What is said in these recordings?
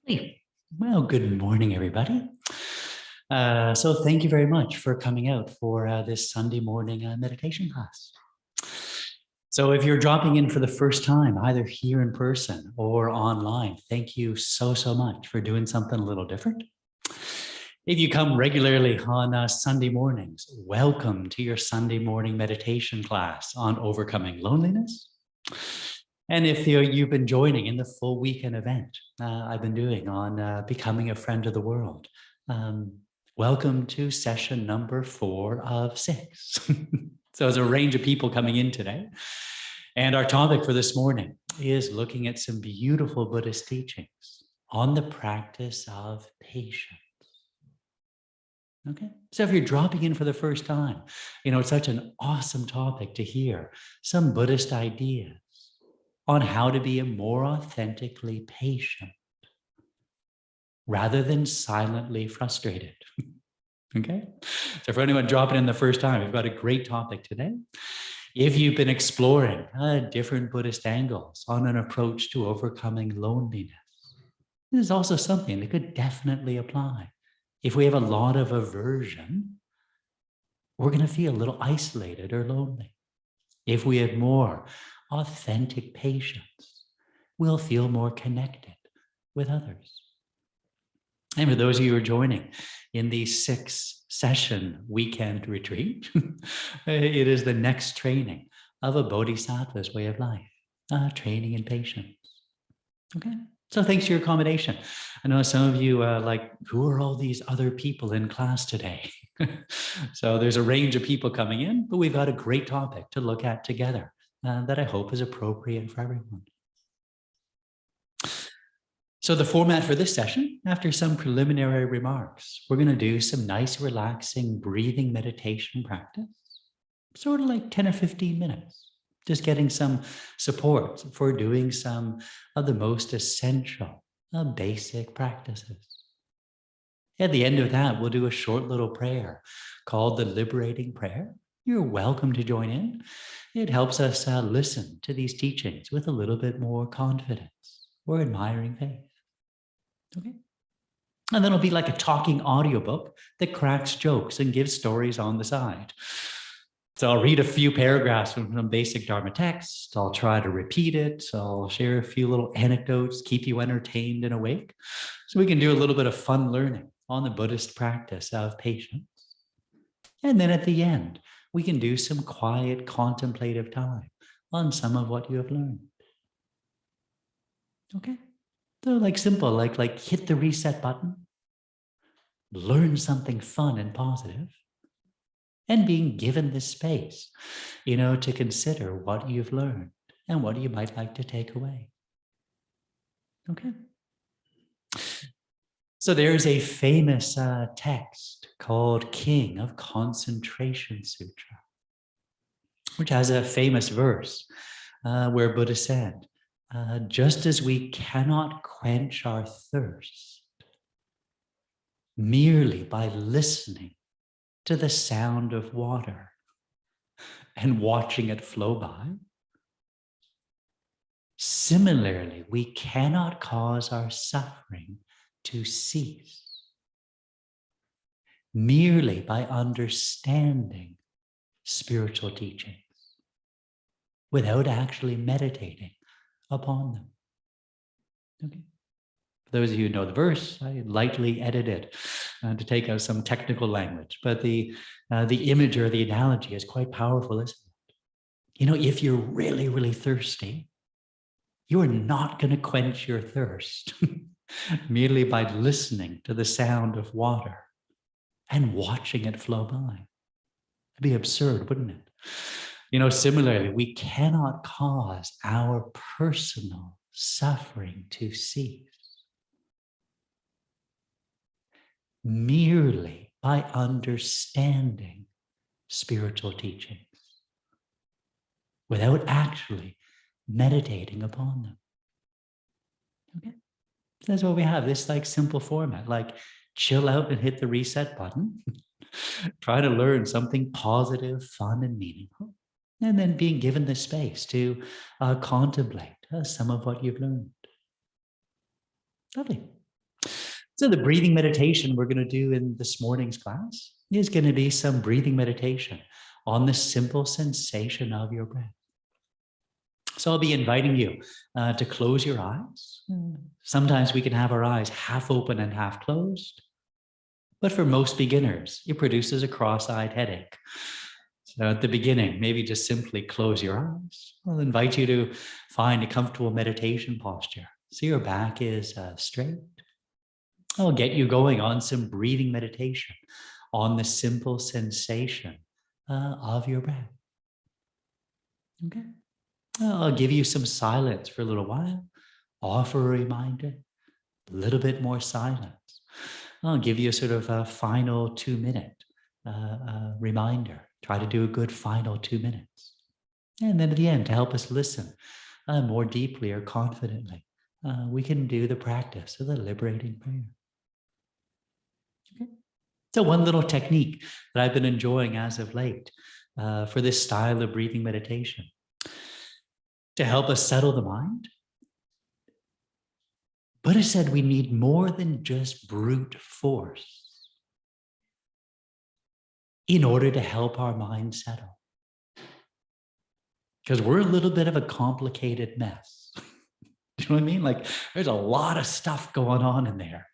Hey, well, good morning, everybody. So thank you very much for coming out for this Sunday morning meditation class. So if you're dropping in for the first time, either here in person or online, thank you so much for doing something a little different. If you come regularly on Sunday mornings, welcome to your Sunday morning meditation class on overcoming loneliness. And if you've been joining in the full weekend event I've been doing on becoming a friend of the world, welcome to session number 4 of 6. So there's a range of people coming in today. And our topic for this morning is looking at some beautiful Buddhist teachings on the practice of patience. Okay, so if you're dropping in for the first time, it's such an awesome topic to hear some Buddhist ideas on how to be a more authentically patient rather than silently frustrated. Okay, so for anyone dropping in the first time, we've got a great topic today. If you've been exploring different Buddhist angles on an approach to overcoming loneliness, this is also something that could definitely apply. If we have a lot of aversion, we're going to feel a little isolated or lonely. If we have more authentic patience, we'll feel more connected with others. And for those of you who are joining in the 6-session weekend retreat, it is the next training of a Bodhisattva's way of life, training in patience. Okay. So thanks for your accommodation. I know some of you who are all these other people in class today? So there's a range of people coming in, but we've got a great topic to look at together that I hope is appropriate for everyone. So the format for this session, after some preliminary remarks, we're going to do some nice, relaxing breathing meditation practice, sort of like 10 or 15 minutes. Just getting some support for doing some of the most essential basic practices. At the end of that, we'll do a short little prayer called the Liberating Prayer. You're welcome to join in. It helps us listen to these teachings with a little bit more confidence or admiring faith. Okay. And then it'll be like a talking audiobook that cracks jokes and gives stories on the side. So I'll read a few paragraphs from some basic Dharma text. I'll try to repeat it. I'll share a few little anecdotes, keep you entertained and awake. So we can do a little bit of fun learning on the Buddhist practice of patience. And then at the end, we can do some quiet contemplative time on some of what you have learned. Okay. So simple, like hit the reset button, learn something fun and positive, and being given this space, to consider what you've learned and what you might like to take away. Okay. So there's a famous text called King of Concentration Sutra, which has a famous verse where Buddha said, just as we cannot quench our thirst merely by listening to the sound of water and watching it flow by, similarly, we cannot cause our suffering to cease merely by understanding spiritual teachings without actually meditating upon them. Okay. For those of you who know the verse, I lightly edited to take out some technical language, but the image or the analogy is quite powerful, isn't it? If you're really, really thirsty, you are not going to quench your thirst merely by listening to the sound of water and watching it flow by. It'd be absurd, wouldn't it? Similarly, we cannot cause our personal suffering to cease merely by understanding spiritual teachings without actually meditating upon them. Okay, so that's what we have, this simple format, chill out and hit the reset button, try to learn something positive, fun, and meaningful, and then being given the space to contemplate some of what you've learned. Lovely. So the breathing meditation we're going to do in this morning's class is going to be some breathing meditation on the simple sensation of your breath. So I'll be inviting you to close your eyes. Sometimes we can have our eyes half open and half closed. But for most beginners, it produces a cross-eyed headache. So at the beginning, maybe just simply close your eyes. I'll invite you to find a comfortable meditation posture. So your back is straight. I'll get you going on some breathing meditation on the simple sensation of your breath. Okay. I'll give you some silence for a little while, offer a reminder, a little bit more silence. I'll give you a sort of a final 2-minute reminder. Try to do a good final 2 minutes. And then at the end, to help us listen more deeply or confidently, we can do the practice of the liberating prayer. Okay. So one little technique that I've been enjoying as of late for this style of breathing meditation, to help us settle the mind, Buddha said we need more than just brute force in order to help our mind settle. Because we're a little bit of a complicated mess. Do you know what I mean? Like there's a lot of stuff going on in there.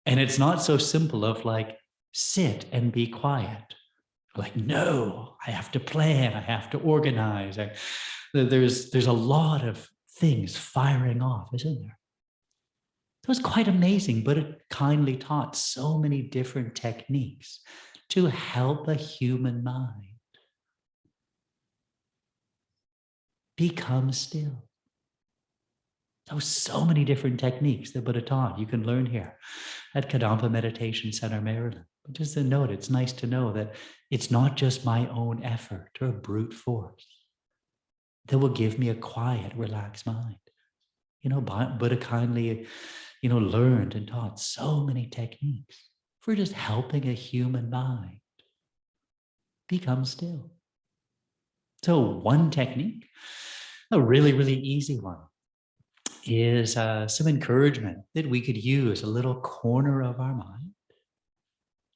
And it's not so simple of like, sit and be quiet. Like, no, I have to plan, I have to organize. There's a lot of things firing off, isn't there? It was quite amazing, but it kindly taught so many different techniques to help a human mind become still. There were so many different techniques that Buddha taught you can learn here at Kadampa Meditation Center, Maryland. But just a note, it's nice to know that it's not just my own effort or brute force that will give me a quiet, relaxed mind. You know, Buddha kindly, learned and taught so many techniques for just helping a human mind become still. So one technique, a really, really easy one, is some encouragement that we could use a little corner of our mind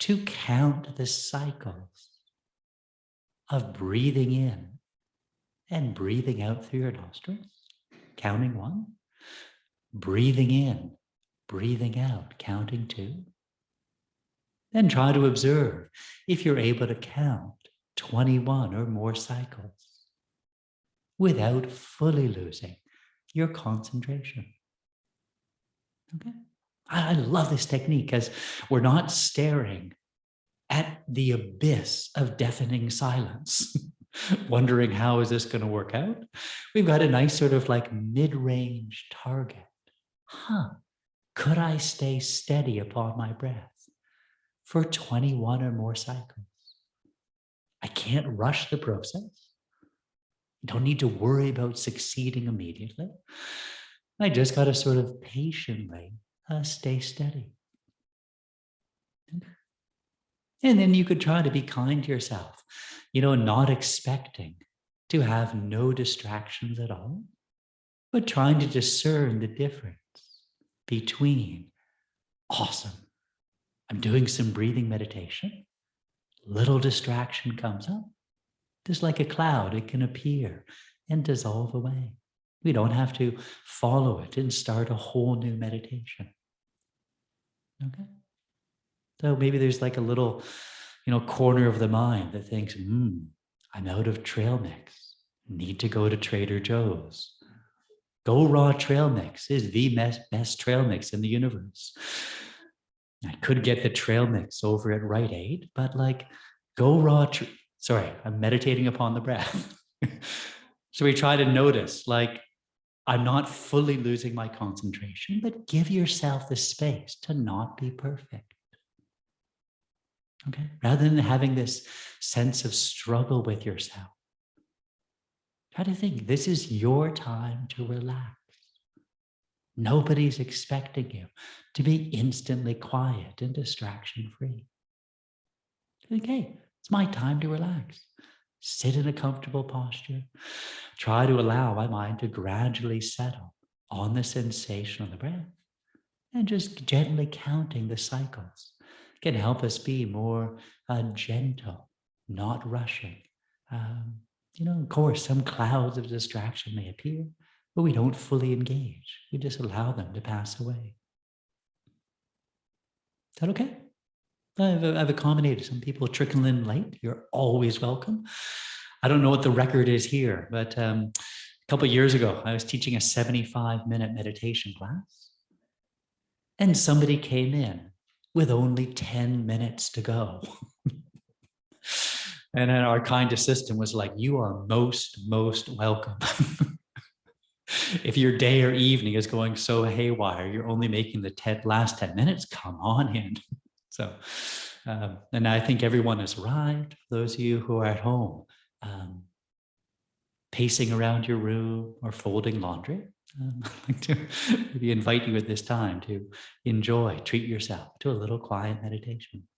to count the cycles of breathing in and breathing out through your nostrils. Counting 1, breathing in, breathing out, counting 2. Then try to observe if you're able to count 21 or more cycles without fully losing your concentration. Okay. I love this technique because we're not staring at the abyss of deafening silence, wondering how is this going to work out. We've got a nice sort of like mid-range target. Could I stay steady upon my breath for 21 or more cycles? I can't rush the process. Don't need to worry about succeeding immediately. I just got to sort of patiently stay steady. And then you could try to be kind to yourself, not expecting to have no distractions at all, but trying to discern the difference between, awesome, I'm doing some breathing meditation, little distraction comes up, just like a cloud, it can appear and dissolve away. We don't have to follow it and start a whole new meditation. Okay? So maybe there's like a little, corner of the mind that thinks, I'm out of trail mix. Need to go to Trader Joe's. Go Raw trail mix is the best trail mix in the universe. I could get the trail mix over at Rite Aid, but like Go Raw, sorry, I'm meditating upon the breath. So we try to notice, like, I'm not fully losing my concentration, but give yourself the space to not be perfect. Okay? Rather than having this sense of struggle with yourself, try to think, this is your time to relax. Nobody's expecting you to be instantly quiet and distraction-free. Okay, it's my time to relax. Sit in a comfortable posture. Try to allow my mind to gradually settle on the sensation of the breath. And just gently counting the cycles can help us be more gentle, not rushing. Um, of course, some clouds of distraction may appear, but we don't fully engage. We just allow them to pass away. Is that okay? I've accommodated some people trickling in late. You're always welcome. I don't know what the record is here, but a couple of years ago, I was teaching a 75-minute meditation class, and somebody came in with only 10 minutes to go. And then our kind assistant was like, "You are most welcome." If your day or evening is going so haywire, you're only making the last 10 minutes, come on in. So, and I think everyone has arrived. Those of you who are at home, pacing around your room or folding laundry, I'd like to maybe invite you at this time to treat yourself to a little quiet meditation.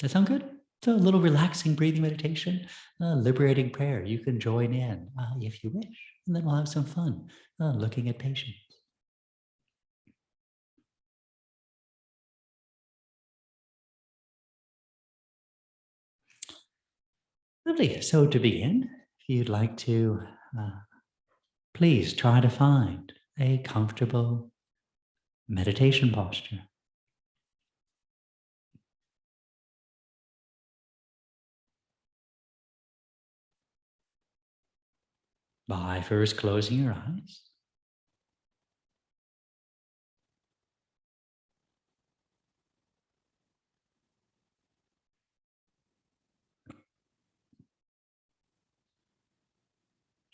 That sound good? So a little relaxing breathing meditation, liberating prayer. You can join in if you wish, and then we'll have some fun looking at patience. Lovely. So to begin, if you'd like to, please try to find a comfortable meditation posture. By first closing your eyes.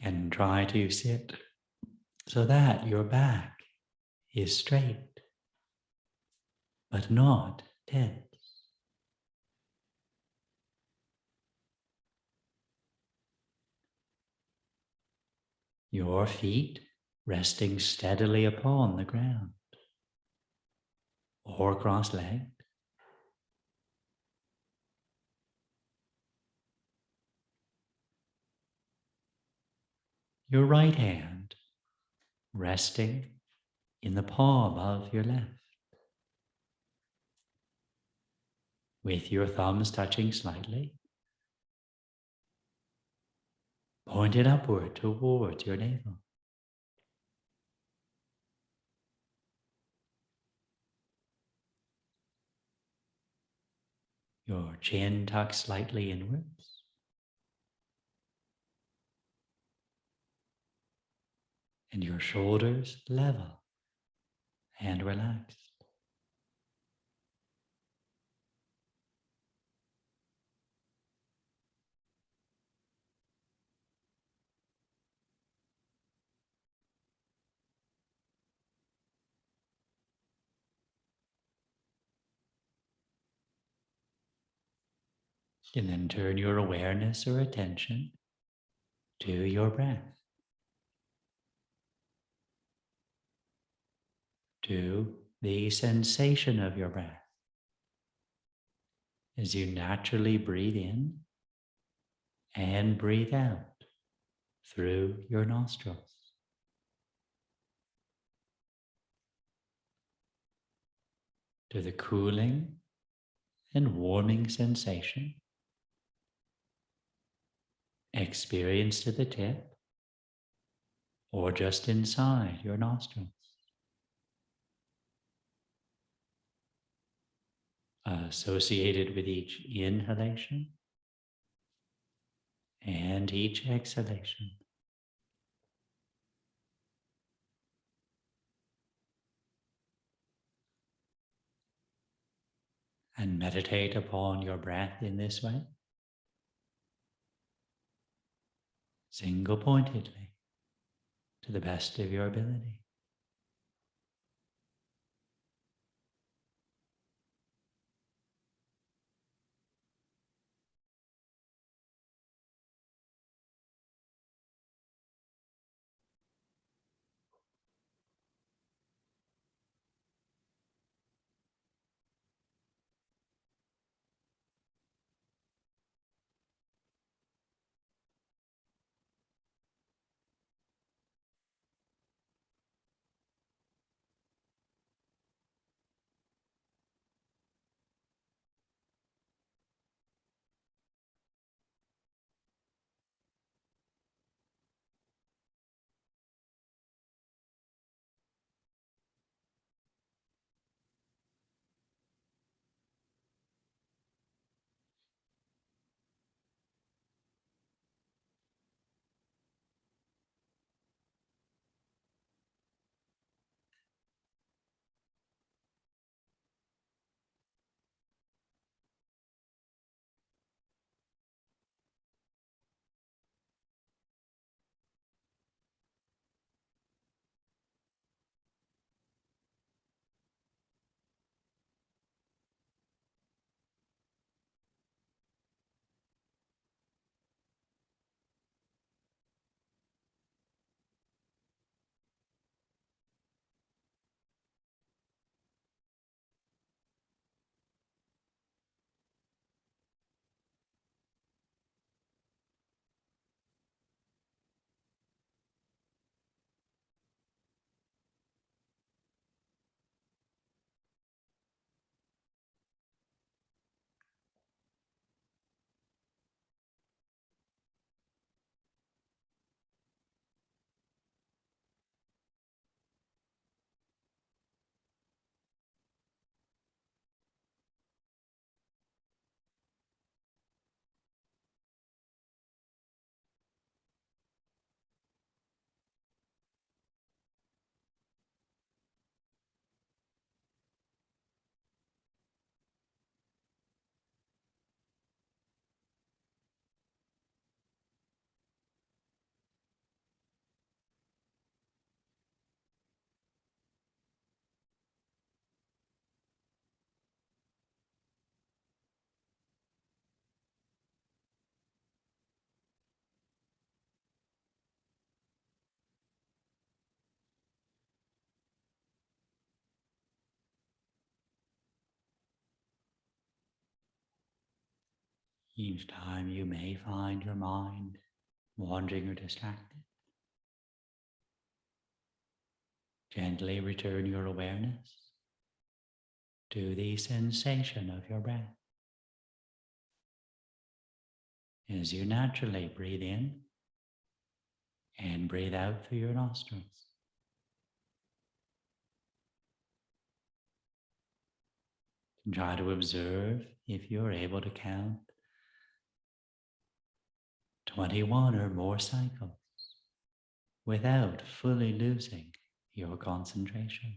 And try to sit so that your back is straight, but not tense. Your feet resting steadily upon the ground or cross-legged. Your right hand resting in the palm of your left, with your thumbs touching slightly, pointed upward towards your navel. Your chin tucked slightly inwards. And your shoulders level and relaxed. And then turn your awareness or attention to your breath, to the sensation of your breath as you naturally breathe in and breathe out through your nostrils. To the cooling and warming sensation experienced to the tip or just inside your nostrils. Associated with each inhalation and each exhalation. And meditate upon your breath in this way, single-pointedly, to the best of your ability. Each time you may find your mind wandering or distracted, gently return your awareness to the sensation of your breath. As you naturally breathe in and breathe out through your nostrils. Try to observe if you're able to count 21 or more cycles without fully losing your concentration.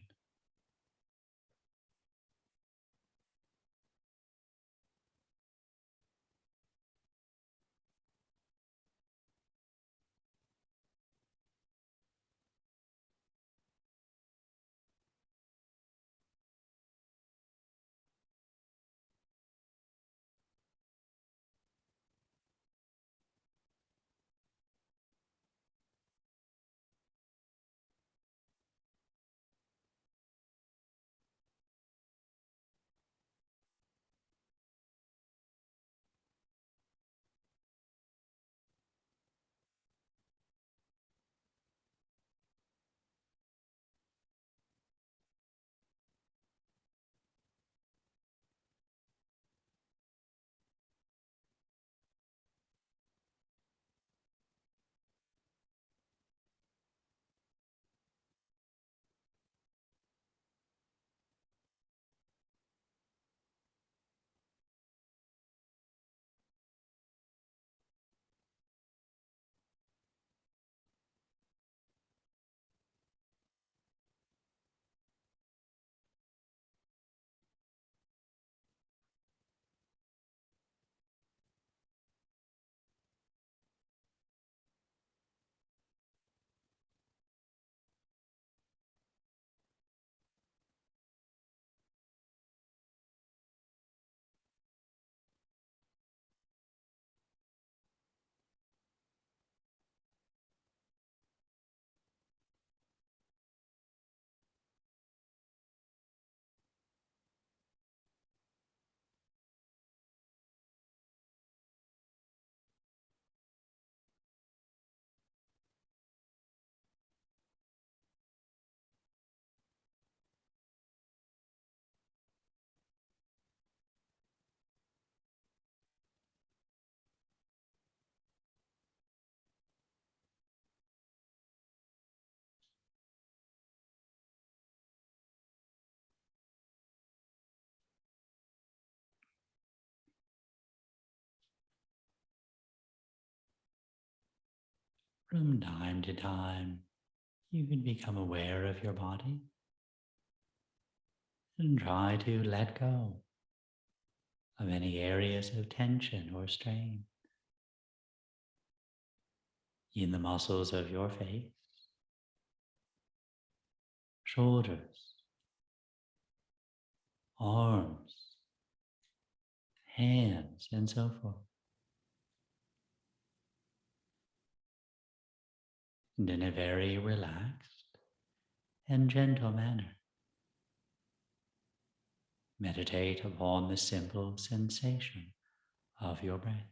From time to time, you can become aware of your body and try to let go of any areas of tension or strain in the muscles of your face, shoulders, arms, hands, and so forth. And in a very relaxed and gentle manner, meditate upon the simple sensation of your breath.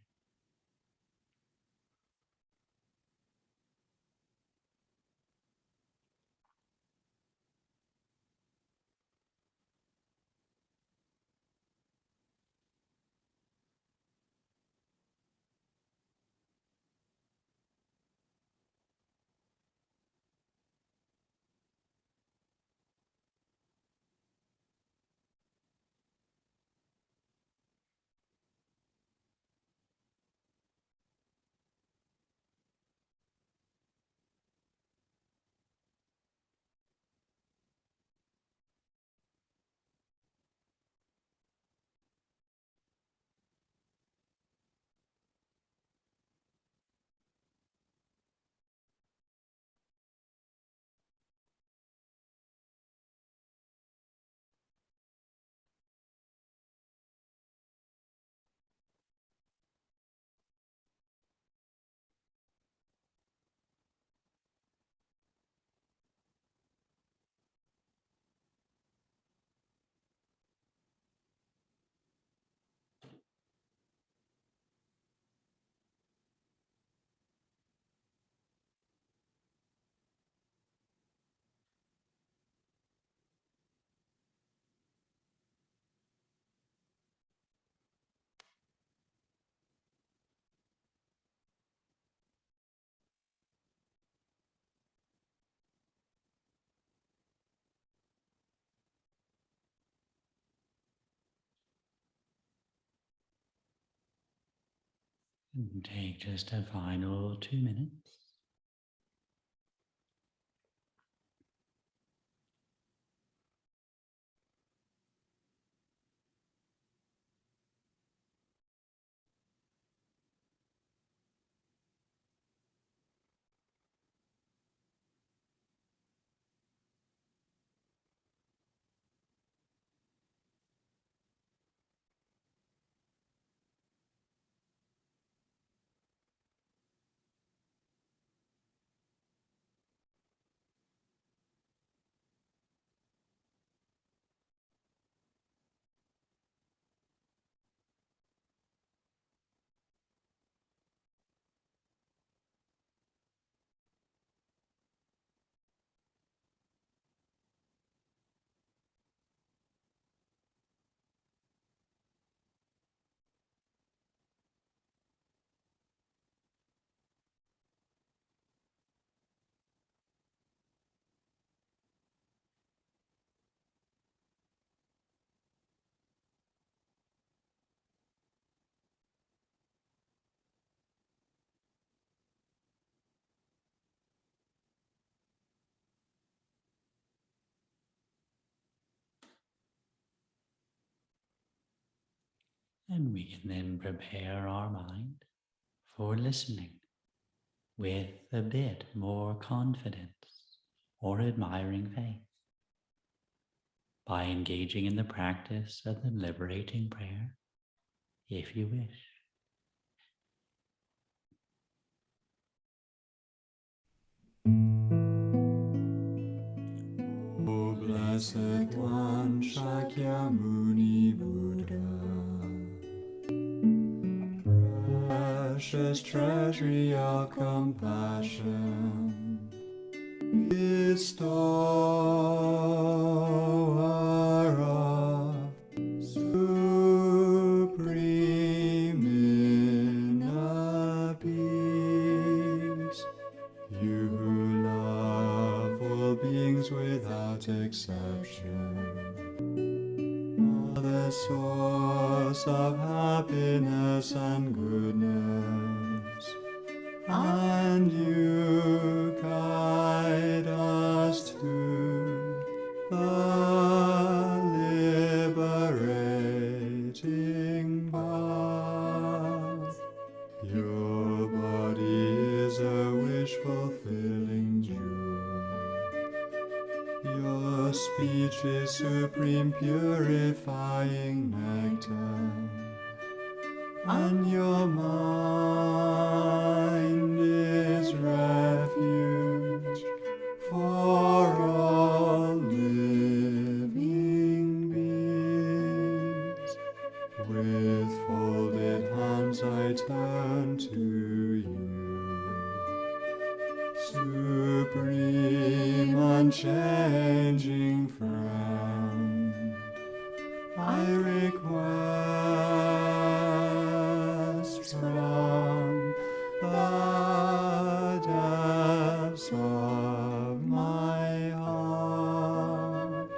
And take just a final 2 minutes. And we can then prepare our mind for listening with a bit more confidence or admiring faith by engaging in the practice of the liberating prayer, if you wish. O Blessed One, Shakyamuni Buddha, precious treasury of compassion, bestower of supreme inner peace, you who love all beings without exception, are the source of happiness and goodness, and you guide us to the liberating path. Your body is a wish-fulfilling jewel. Your speech is supreme purifying nectar, and your mind is refuge for all living beings. With folded hands I turn to you, supreme unchanging friend. I request from the depths of my heart,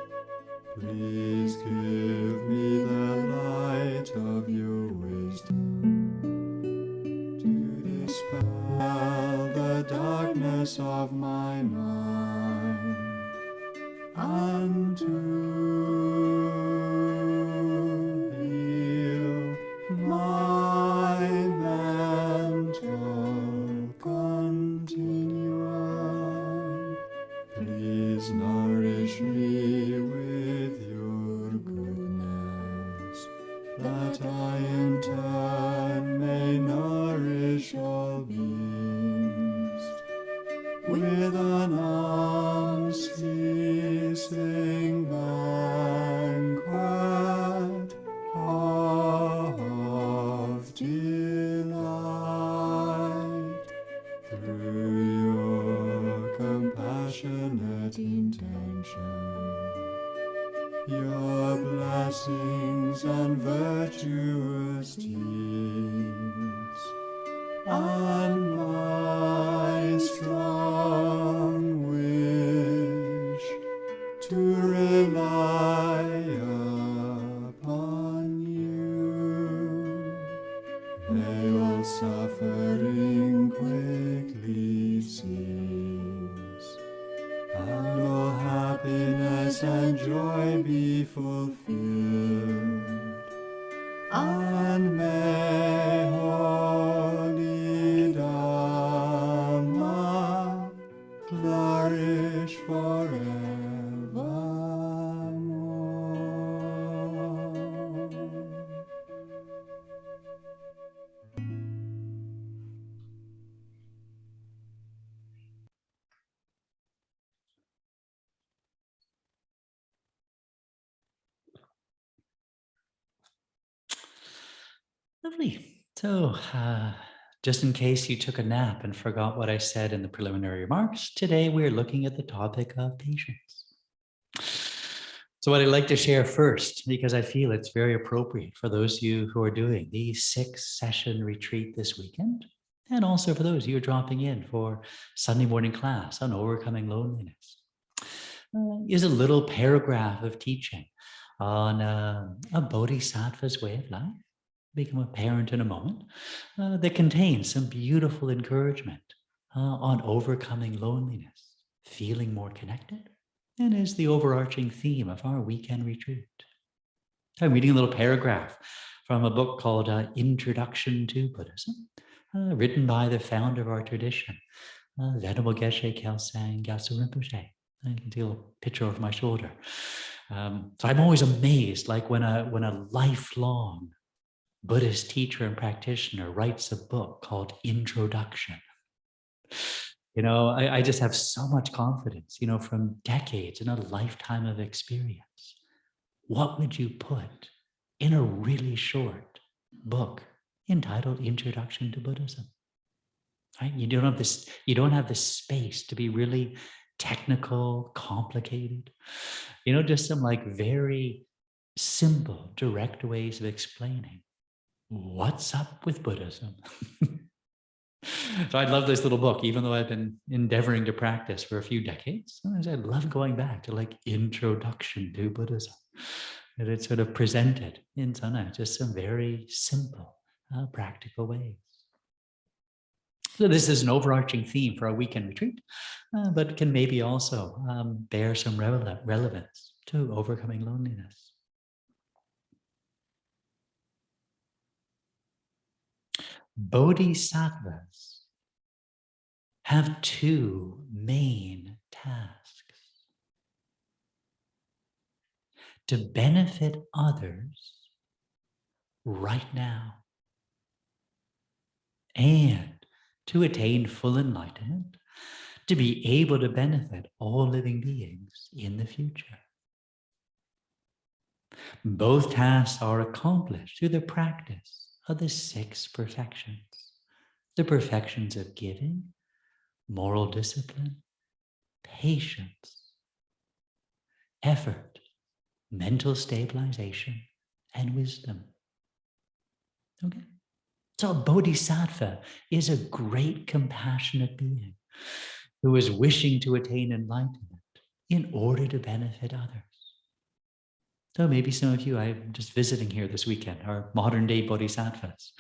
please give me the light of your wisdom to dispel the darkness of my mind, and to heal my mental continuum. Please nourish me with your goodness, that I in turn may nourish all beings with an unceasing banquet of delight. Through your compassionate intention, your blessings and virtuous deeds, and my strong wish to rely upon you, they all suffer happiness and joy be fulfilled, and may holy Dhamma flourish forevermore. Lovely. So, just in case you took a nap and forgot what I said in the preliminary remarks, today we're looking at the topic of patience. So what I'd like to share first, because I feel it's very appropriate for those of you who are doing the 6-session retreat this weekend, and also for those of you who are dropping in for Sunday morning class on overcoming loneliness, is a little paragraph of teaching on a Bodhisattva's way of life. Become a parent in a moment, that contains some beautiful encouragement on overcoming loneliness, feeling more connected, and is the overarching theme of our weekend retreat. I'm reading a little paragraph from a book called Introduction to Buddhism, written by the founder of our tradition, Venerable Geshe Kelsang Gyatso Rinpoche. I can see a little picture over my shoulder. So I'm always amazed, like when a lifelong Buddhist teacher and practitioner writes a book called Introduction. I just have so much confidence, from decades and a lifetime of experience. What would you put in a really short book entitled Introduction to Buddhism? Right? You don't have the space to be really technical, complicated. Just some very simple, direct ways of explaining what's up with Buddhism. So I love this little book, even though I've been endeavoring to practice for a few decades. Sometimes I love going back to Introduction to Buddhism. And it's sort of presented in just some very simple, practical ways. So this is an overarching theme for our weekend retreat, but can maybe also bear some relevance to overcoming loneliness. Bodhisattvas have 2 main tasks: to benefit others right now, and to attain full enlightenment, to be able to benefit all living beings in the future. Both tasks are accomplished through the practice of the 6 perfections: the perfections of giving, moral discipline, patience, effort, mental stabilization, and wisdom. Okay? So a bodhisattva is a great compassionate being who is wishing to attain enlightenment in order to benefit others. So maybe some of you, I'm just visiting here this weekend, are modern day bodhisattvas.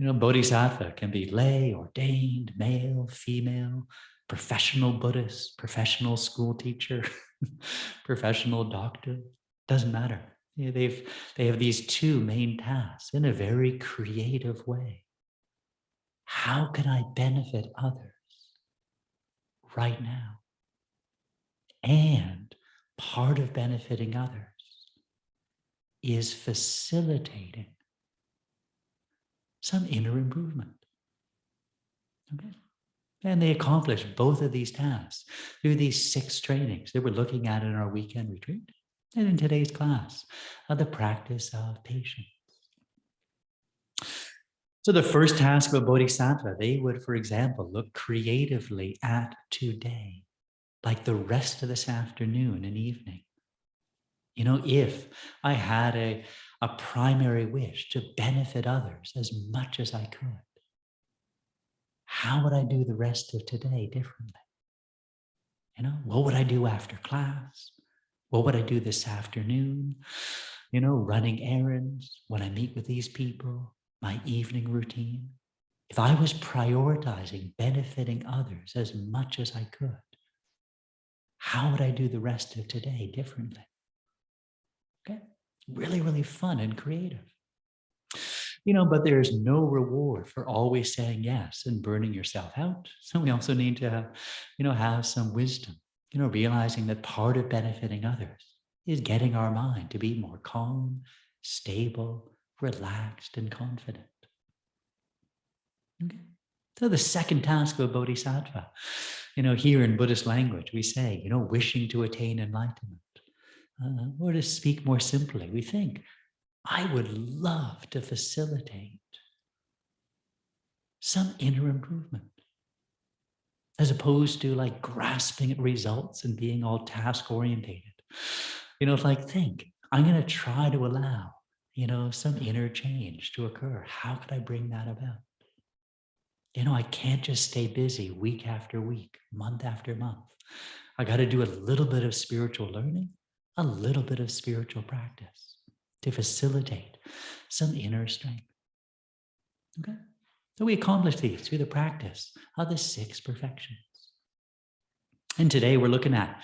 Bodhisattva can be lay, ordained, male, female, professional Buddhist, professional school teacher, professional doctor, doesn't matter. They have these 2 main tasks in a very creative way. How can I benefit others right now? And part of benefiting others is facilitating some inner improvement. Okay? And they accomplish both of these tasks through these 6 trainings that we're looking at in our weekend retreat and in today's class of the practice of patience. So the first task of a bodhisattva, they would, for example, look creatively at today, like the rest of this afternoon and evening. If I had a primary wish to benefit others as much as I could, how would I do the rest of today differently? What would I do after class? What would I do this afternoon? Running errands, when I meet with these people, my evening routine. If I was prioritizing benefiting others as much as I could, How would I do the rest of today differently? Okay, really, really fun and creative. But there's no reward for always saying yes and burning yourself out. So we also need to have some wisdom, realizing that part of benefiting others is getting our mind to be more calm, stable, relaxed, and confident. Okay. So the second task of a bodhisattva, here in Buddhist language, we say, wishing to attain enlightenment. Or to speak more simply, we think, I would love to facilitate some inner improvement, as opposed to like grasping at results and being all task orientated. Think, I'm going to try to allow, some inner change to occur. How could I bring that about? I can't just stay busy week after week, month after month. I got to do a little bit of spiritual learning, a little bit of spiritual practice to facilitate some inner strength. Okay? So we accomplish these through the practice of the 6 perfections. And today we're looking at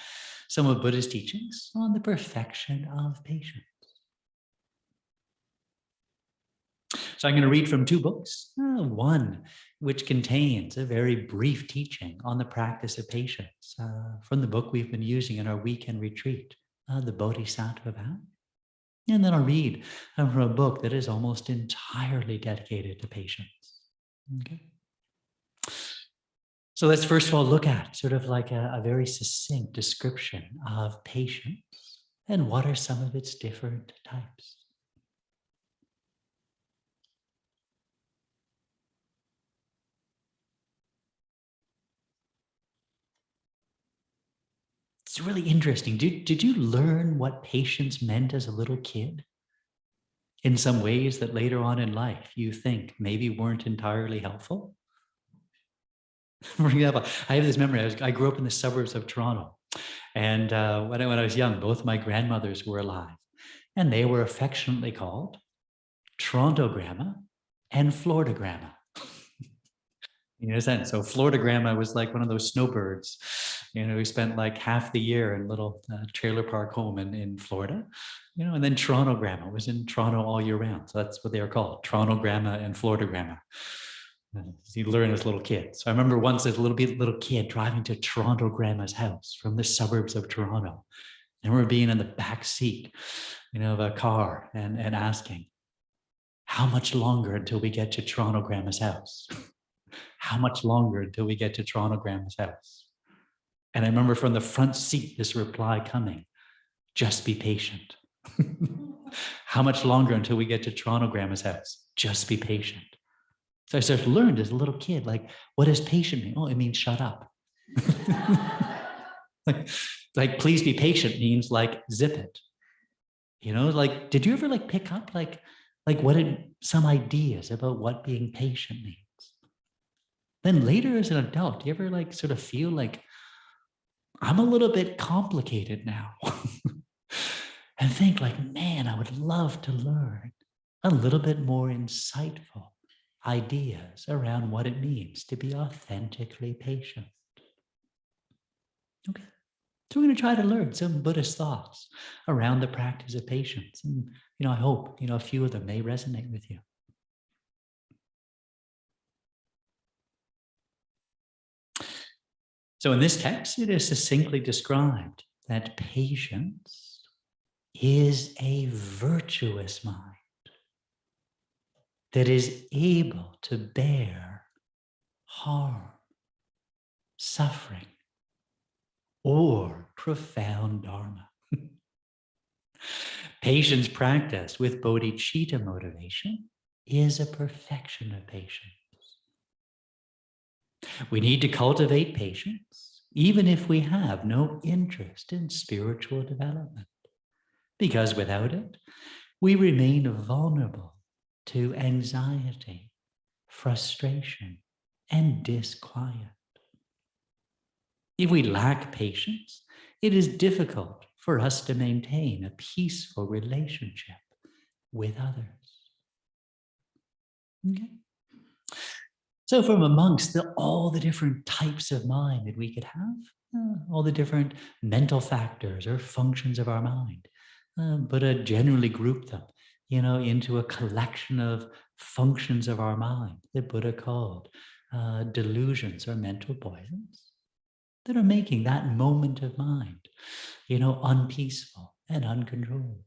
some of Buddha's teachings on the perfection of patience. So I'm going to read from 2 books. One, which contains a very brief teaching on the practice of patience from the book we've been using in our weekend retreat, the Bodhisattva Vow. And then I'll read from a book that is almost entirely dedicated to patience. Okay. So let's first of all look at sort of like a very succinct description of patience and what are some of its different types. It's really interesting. Did you learn what patience meant as a little kid? In some ways that later on in life you think maybe weren't entirely helpful? For example, I have this memory. I grew up in the suburbs of Toronto. And when I was young, both my grandmothers were alive. And they were affectionately called Toronto Grandma and Florida Grandma. In a sense. So Florida Grandma was like one of those snowbirds, who spent like half the year in a little trailer park home in Florida, and then Toronto Grandma was in Toronto all year round. So that's what they were called, Toronto Grandma and Florida Grandma. You learn as a little kid. So I remember once as a little kid driving to Toronto Grandma's house from the suburbs of Toronto. And we're being in the back seat, of a car and asking, how much longer until we get to Toronto Grandma's house? How much longer until we get to Toronto Grandma's house? And I remember from the front seat, this reply coming, just be patient. How much longer until we get to Toronto Grandma's house? Just be patient. So I sort of learned as a little kid, like, what does patient mean? Oh, it means shut up. like, please be patient means like, zip it. Like, did you ever like pick up like some ideas about what being patient means? Then later as an adult, do you ever like sort of feel like I'm a little bit complicated now? And think like, man, I would love to learn a little bit more insightful ideas around what it means to be authentically patient. Okay. So we're going to try to learn some Buddhist thoughts around the practice of patience. And, I hope, a few of them may resonate with you. So in this text, it is succinctly described that patience is a virtuous mind that is able to bear harm, suffering, or profound dharma. Patience practice with bodhicitta motivation is a perfection of patience. We need to cultivate patience, even if we have no interest in spiritual development, because without it, we remain vulnerable to anxiety, frustration, and disquiet. If we lack patience, it is difficult for us to maintain a peaceful relationship with others. Okay? So from amongst all the different types of mind that we could have, all the different mental factors or functions of our mind. Buddha generally grouped them, into a collection of functions of our mind that Buddha called delusions or mental poisons that are making that moment of mind, unpeaceful and uncontrolled.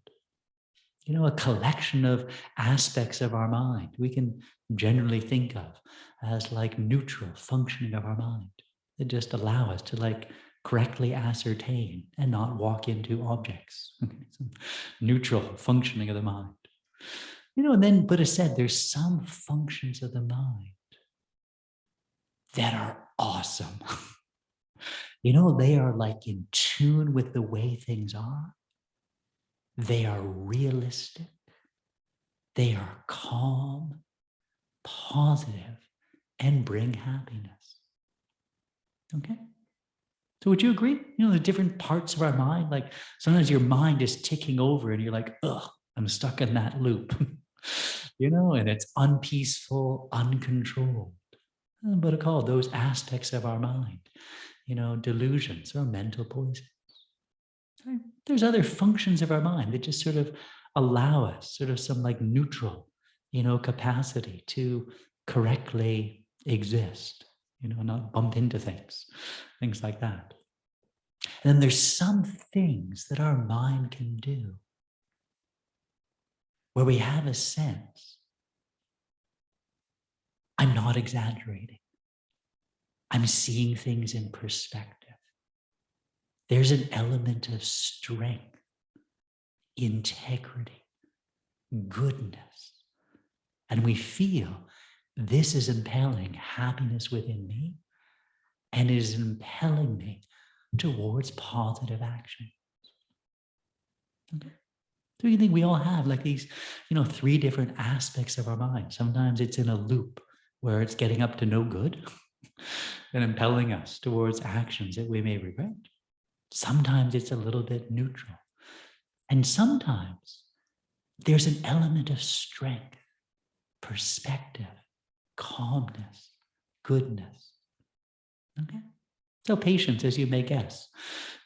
A collection of aspects of our mind we can generally think of as like neutral functioning of our mind that just allow us to like correctly ascertain and not walk into objects. Neutral functioning of the mind. And then Buddha said there's some functions of the mind that are awesome. They are like in tune with the way things are. They are realistic. They are calm, positive, and bring happiness. Okay? So would you agree? The different parts of our mind, like sometimes your mind is ticking over and you're like, ugh, I'm stuck in that loop, and it's unpeaceful, uncontrolled. But I call those aspects of our mind, delusions or mental poisons. Right? There's other functions of our mind that just sort of allow us sort of some like neutral, capacity to correctly exist, not bump into things like that. And then there's some things that our mind can do where we have a sense, I'm not exaggerating. I'm seeing things in perspective. There's an element of strength, integrity, goodness. And we feel this is impelling happiness within me and is impelling me towards positive action. Okay. So you think we all have like these, 3 different aspects of our mind. Sometimes it's in a loop where it's getting up to no good and impelling us towards actions that we may regret. Sometimes it's a little bit neutral. And sometimes there's an element of strength, perspective, calmness, goodness. Okay? So patience, as you may guess,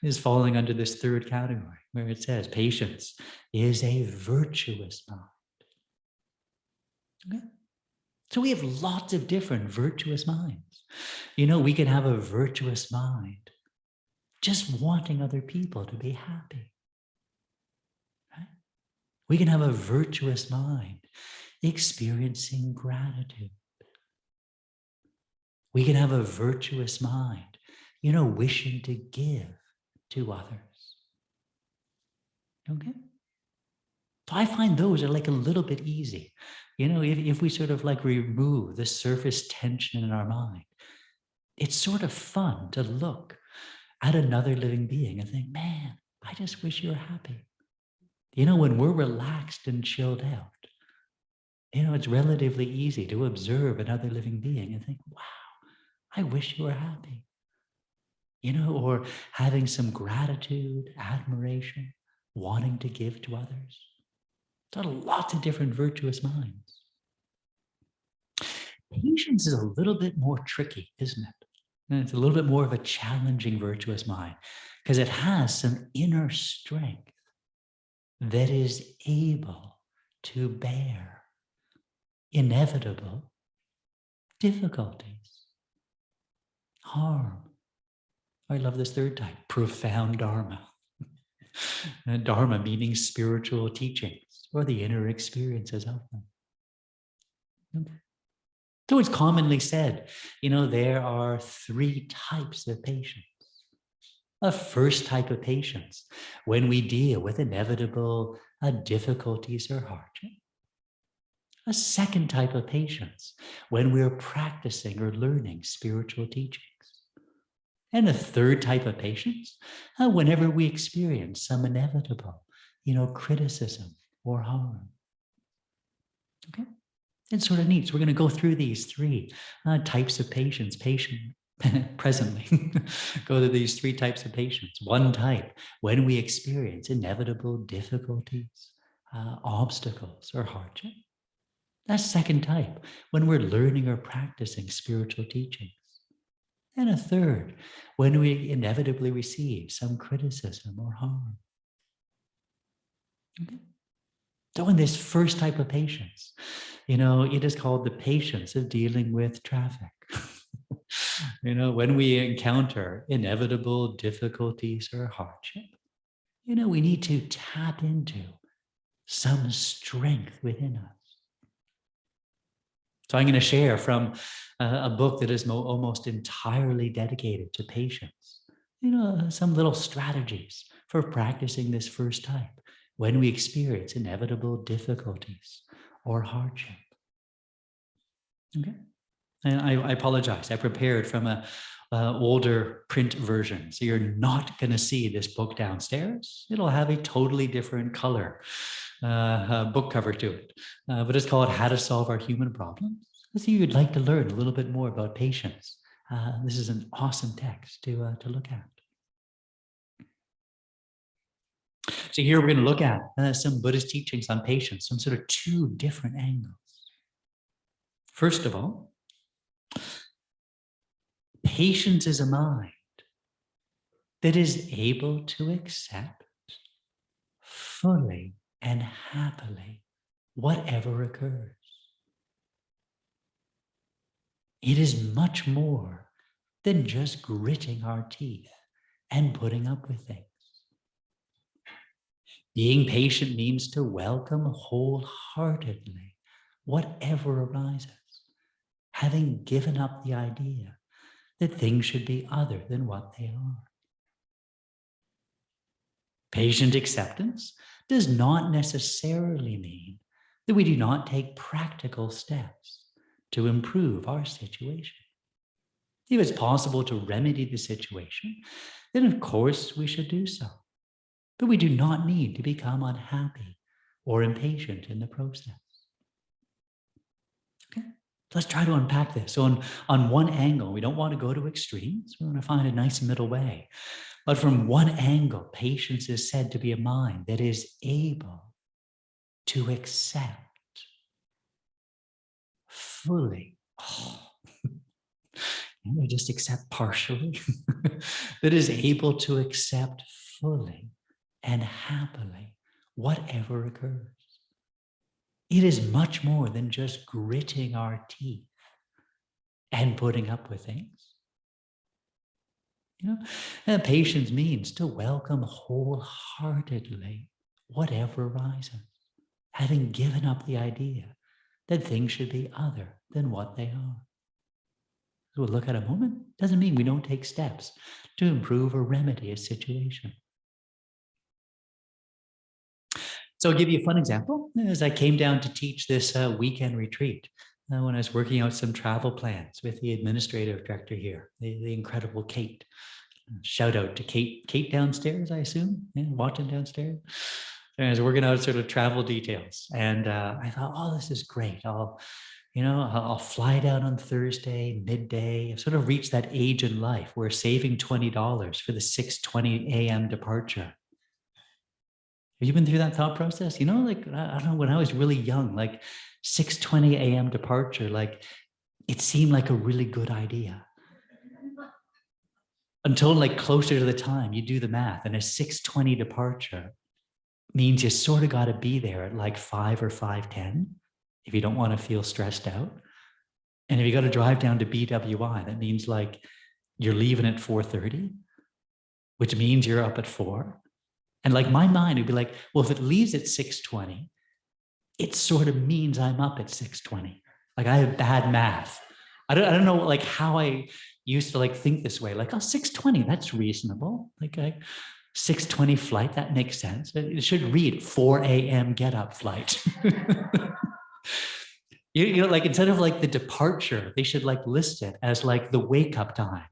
is falling under this 3rd category where it says patience is a virtuous mind. Okay? So we have lots of different virtuous minds. We can have a virtuous mind just wanting other people to be happy. Right? We can have a virtuous mind experiencing gratitude. We can have a virtuous mind, wishing to give to others. Okay? So I find those are like a little bit easy. If we sort of like remove the surface tension in our mind, it's sort of fun to look at another living being and think, man, I just wish you were happy. When we're relaxed and chilled out, it's relatively easy to observe another living being and think, wow, I wish you were happy. Or having some gratitude, admiration, wanting to give to others. There are lots of different virtuous minds. Patience is a little bit more tricky, isn't it? And it's a little bit more of a challenging virtuous mind because it has some inner strength that is able to bear inevitable difficulties, harm. I love this 3rd type, profound dharma. Dharma meaning spiritual teachings or the inner experiences of them. Okay. So it's commonly said, there are 3 types of patience. A first type of patience, when we deal with inevitable difficulties or hardship. A second type of patience, when we're practicing or learning spiritual teachings. And a 3rd type of patience, whenever we experience some inevitable, criticism or harm. Okay? It's sort of neat. So we're going to go through these 3 types of patience. Presently, go to these 3 types of patience. 1 type, when we experience inevitable difficulties, obstacles, or hardship. That's 2nd type, when we're learning or practicing spiritual teachings. And a third, when we inevitably receive some criticism or harm. Okay. So in this first type of patience, it is called the patience of dealing with traffic. When we encounter inevitable difficulties or hardship, we need to tap into some strength within us. So I'm going to share from a book that is almost entirely dedicated to patience, some little strategies for practicing this first type when we experience inevitable difficulties or hardship. Okay. And I apologize. I prepared from a older print version, so you're not going to see this book downstairs. It'll have a totally different color book cover to it, but it's called How to Solve Our Human Problems. So you'd like to learn a little bit more about patience. This is an awesome text to look at. So here we're going to look at some Buddhist teachings on patience from sort of two different angles. First of all, patience is a mind that is able to accept fully and happily whatever occurs. It is much more than just gritting our teeth and putting up with things. Being patient means to welcome wholeheartedly whatever arises, having given up the idea that things should be other than what they are. Patient acceptance does not necessarily mean that we do not take practical steps to improve our situation. If it's possible to remedy the situation, then of course we should do so. But we do not need to become unhappy or impatient in the process. Okay, let's try to unpack this. So on one angle, we don't want to go to extremes. We want to find a nice middle way. But from one angle, patience is said to be a mind that is able to accept fully. We just accept partially. That is able to accept fully and happily whatever occurs. It is much more than just gritting our teeth and putting up with things. And patience means to welcome wholeheartedly whatever arises, having given up the idea that things should be other than what they are. So we'll look at a moment. Doesn't mean we don't take steps to improve or remedy a situation. So I'll give you a fun example. As I came down to teach this weekend retreat, when I was working out some travel plans with the administrative director here, the incredible Kate. Shout out to Kate downstairs, I assume, watching downstairs. And I was working out sort of travel details, and I thought, oh, this is great. I'll fly down on Thursday, midday. I've sort of reached that age in life where saving $20 for the 6:20 a.m. departure. Have you been through that thought process? I don't know, when I was really young, like 6:20 a.m. departure, like it seemed like a really good idea. Until like closer to the time, you do the math, and a 6:20 departure means you sort of got to be there at like 5 or 5:10 if you don't want to feel stressed out. And if you got to drive down to BWI, that means like you're leaving at 4:30, which means you're up at 4. And like my mind would be like, well, if it leaves at 6:20, it sort of means I'm up at 6:20. Like I have bad math. I don't know like how I used to like think this way, like, oh, 6:20, that's reasonable. Like 6:20 flight, that makes sense. It should read 4 a.m. get up flight. Like instead of like the departure, they should like list it as like the wake up time.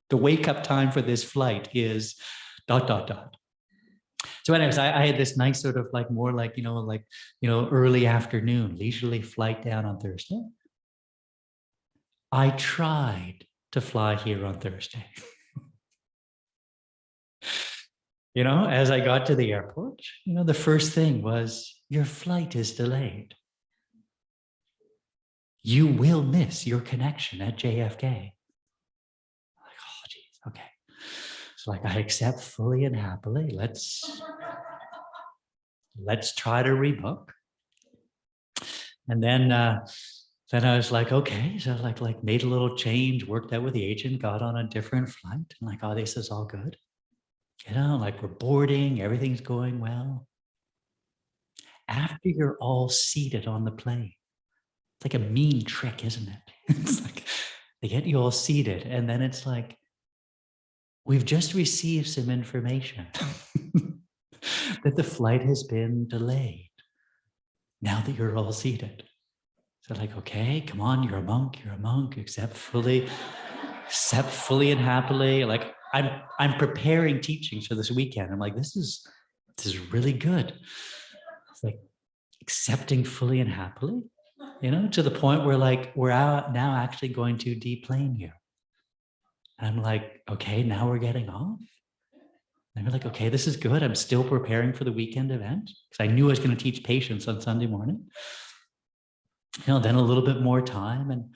The wake up time for this flight is ... So anyways, I had this nice sort of like more like, early afternoon, leisurely flight down on Thursday. I tried to fly here on Thursday. As I got to the airport, the first thing was, your flight is delayed. You will miss your connection at JFK. So like, I accept fully and happily. Let's try to rebook. And then I was like, okay, so like made a little change, worked out with the agent, got on a different flight, and like, oh, this is all good. You know, like we're boarding, everything's going well. After you're all seated on the plane, it's like a mean trick, isn't it? It's like they get you all seated, and then it's like, we've just received some information that the flight has been delayed now that you're all seated. So like, okay, come on, you're a monk, accept fully and happily. Like I'm preparing teachings for this weekend. I'm like, this is really good. It's like accepting fully and happily, you know, to the point where like we're out now actually going to deplane you. And I'm like, okay, now we're getting off. And we're like, okay, this is good. I'm still preparing for the weekend event because I knew I was going to teach patience on Sunday morning. You know, then a little bit more time, and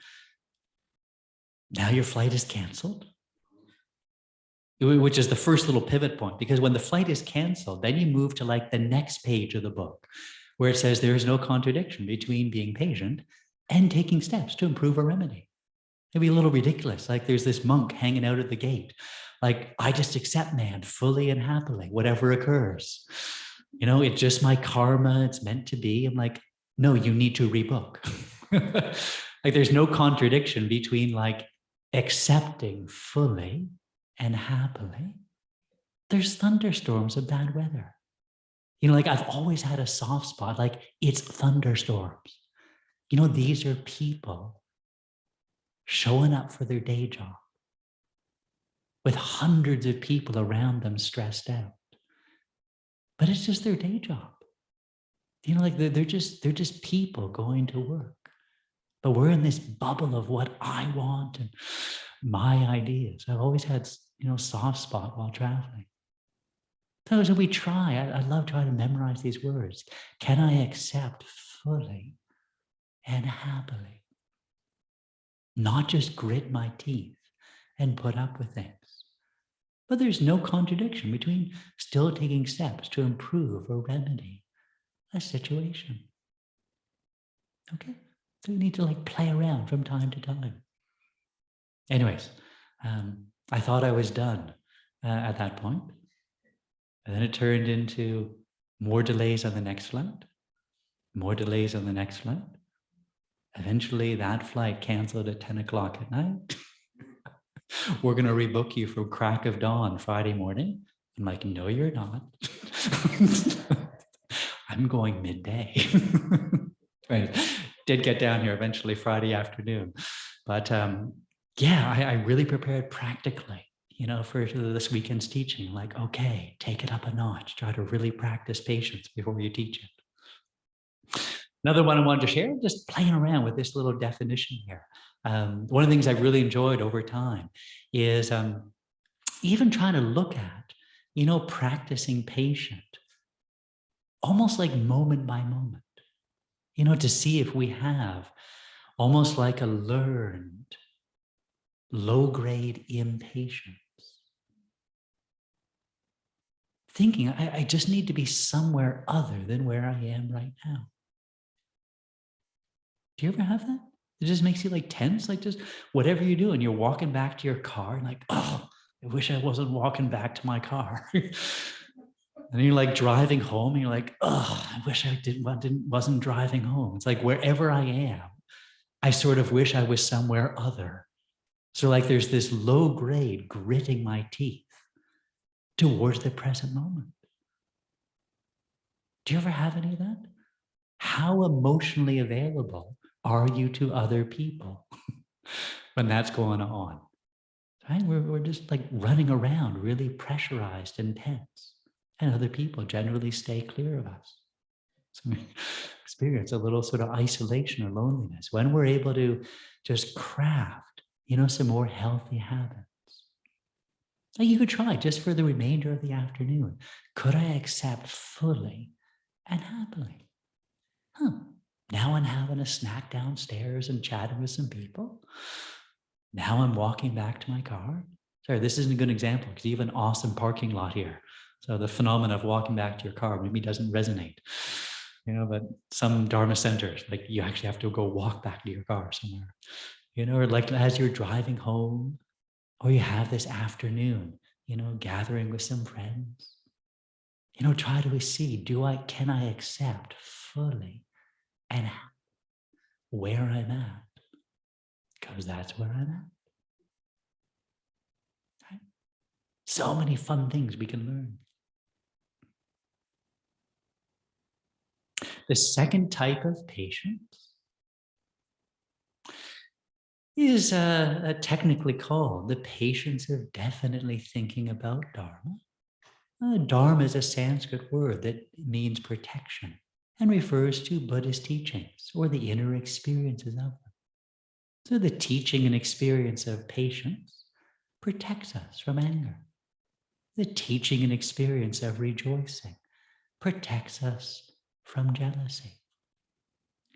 now your flight is canceled, which is the first little pivot point, because when the flight is canceled, then you move to like the next page of the book where it says there is no contradiction between being patient and taking steps to improve a remedy. It'd be a little ridiculous. Like there's this monk hanging out at the gate. Like, I just accept, man, fully and happily, whatever occurs. You know, it's just my karma. It's meant to be. I'm like, no, you need to rebook. Like there's no contradiction between like accepting fully and happily. There's thunderstorms of bad weather. You know, like I've always had a soft spot, like it's thunderstorms. You know, these are people showing up for their day job with hundreds of people around them stressed out. But it's just their day job. You know, like they're just people going to work. But we're in this bubble of what I want and my ideas. I've always had, you know, soft spot while traveling. So we try. I love trying to memorize these words. Can I accept fully and happily? Not just grit my teeth and put up with things. But there's no contradiction between still taking steps to improve or remedy a situation. Okay? So we need to like play around from time to time. Anyways, I thought I was done at that point. And then it turned into more delays on the next flight, more delays on the next flight. Eventually that flight canceled at 10 o'clock at night. We're going to rebook you for crack of dawn Friday morning. I'm like, no, you're not. I'm going midday. Right. Did get down here eventually Friday afternoon. But yeah, I really prepared practically, you know, for this weekend's teaching. Like, okay, take it up a notch. Try to really practice patience before you teach it. Another one I wanted to share, just playing around with this little definition here. One of the things I've really enjoyed over time is even trying to look at, you know, practicing patient, almost like moment by moment, you know, to see if we have almost like a learned low-grade impatience. Thinking, I just need to be somewhere other than where I am right now. Do you ever have that? It just makes you like tense, like just whatever you do, and you're walking back to your car and like, oh, I wish I wasn't walking back to my car. And you're like driving home and you're like, oh, I wish I wasn't driving home. It's like wherever I am, I sort of wish I was somewhere other. So like there's this low grade gritting my teeth towards the present moment. Do you ever have any of that? How emotionally available are you to other people when that's going on? Right? We're just like running around really pressurized and tense, and other people generally stay clear of us. So we experience a little sort of isolation or loneliness when we're able to just craft, you know, some more healthy habits. So you could try just for the remainder of the afternoon. Could I accept fully and happily? Now I'm having a snack downstairs and chatting with some people. Now I'm walking back to my car. Sorry, this isn't a good example because you have an awesome parking lot here. So the phenomenon of walking back to your car maybe doesn't resonate, but some Dharma centers, like you actually have to go walk back to your car somewhere, or like as you're driving home, or you have this afternoon, gathering with some friends, try to see, can I accept fully and where I'm at? Because that's where I'm at. Right? So many fun things we can learn. The second type of patience is technically called the patience of definitely thinking about Dharma. Dharma is a Sanskrit word that means protection and refers to Buddhist teachings or the inner experiences of them. So the teaching and experience of patience protects us from anger. The teaching and experience of rejoicing protects us from jealousy.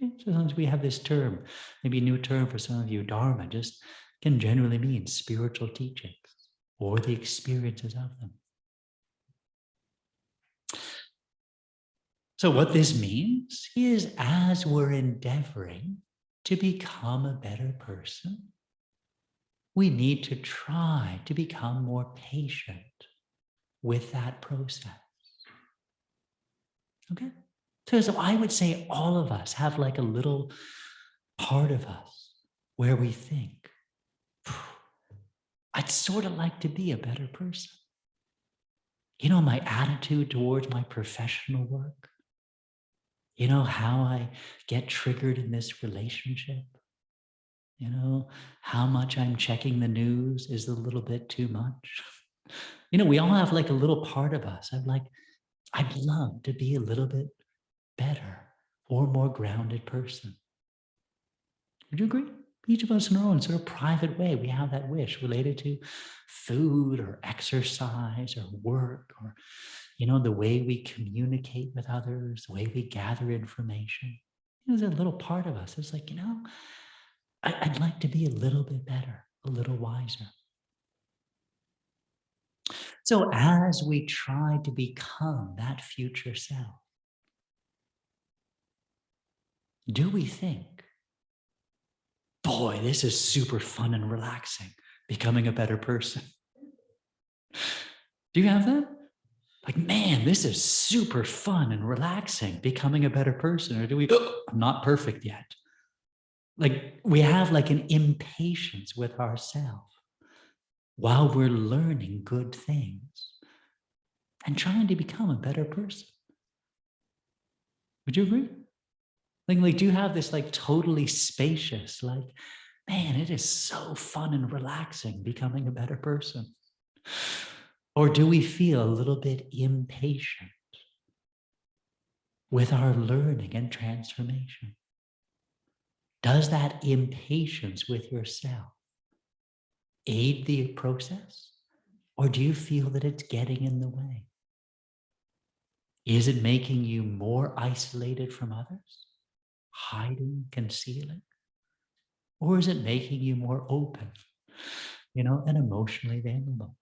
Okay, so sometimes we have this term, maybe a new term for some of you, Dharma just can generally mean spiritual teachings or the experiences of them. So what this means is as we're endeavoring to become a better person, we need to try to become more patient with that process. Okay? So I would say all of us have like a little part of us where we think, I'd sort of like to be a better person. My attitude towards my professional work, how I get triggered in this relationship, how much I'm checking the news is a little bit too much. We all have like a little part of us. I'd love to be a little bit better or more grounded person. Would you agree? Each of us in our own sort of private way, we have that wish related to food or exercise or work or, the way we communicate with others, the way we gather information. There's a little part of us that's like, I'd like to be a little bit better, a little wiser. So as we try to become that future self, do we think, boy, this is super fun and relaxing, becoming a better person? Do you have that? Like, man, this is super fun and relaxing, becoming a better person. Or do we, I'm not perfect yet. Like we have like an impatience with ourselves while we're learning good things and trying to become a better person. Would you agree? Like, do you have this like totally spacious, like, man, it is so fun and relaxing becoming a better person? Or do we feel a little bit impatient with our learning and transformation? Does that impatience with yourself aid the process? Or do you feel that it's getting in the way? Is it making you more isolated from others? Hiding, concealing? Or is it making you more open, and emotionally available?